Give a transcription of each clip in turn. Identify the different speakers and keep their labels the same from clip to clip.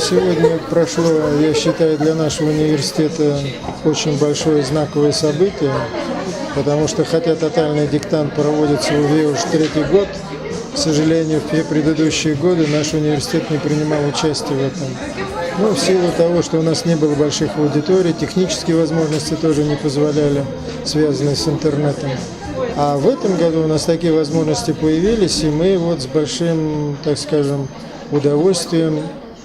Speaker 1: Сегодня прошло, я считаю, для нашего университета очень большое знаковое событие, потому что хотя тотальный диктант проводится в УВИ уже третий год, к сожалению, в все предыдущие годы наш университет не принимал участие в этом. Ну, в силу того, что у нас не было больших аудиторий, технические возможности тоже не позволяли, связанные с интернетом. А в этом году у нас такие возможности появились, и мы вот с большим, так скажем, удовольствием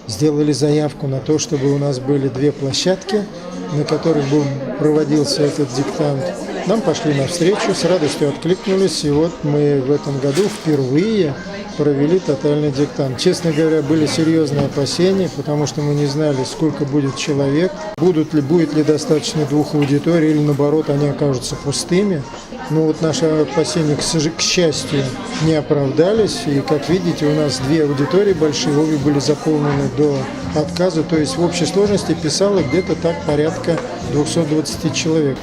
Speaker 1: сделали заявку на то, чтобы у нас были две площадки, на которых бы проводился этот диктант. Нам пошли навстречу, с радостью откликнулись, и вот мы в этом году впервые провели тотальный диктант. Честно говоря, были серьезные опасения, потому что мы не знали, сколько будет человек, будет ли достаточно двух аудиторий, или наоборот, они окажутся пустыми. Но вот наши опасения, к счастью, не оправдались, и, как видите, у нас две аудитории большие, обе были заполнены до отказа, то есть в общей сложности писало где-то так порядка 220 человек.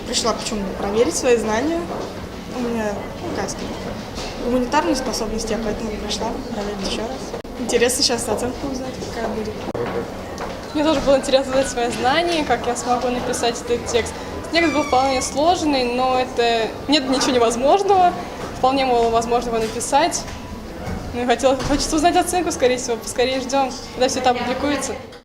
Speaker 2: Пришла почему-то проверить свои знания. У меня, гуманитарные способности, я поэтому пришла проверить еще раз. Интересно сейчас оценку узнать, какая будет.
Speaker 3: Мне тоже было интересно узнать свои знания, как я смогу написать этот текст. Текст был вполне сложный, но это нет ничего невозможного. Вполне было возможно его написать. Ну и хочется узнать оценку, скорее всего, поскорее ждем, когда все это опубликуется.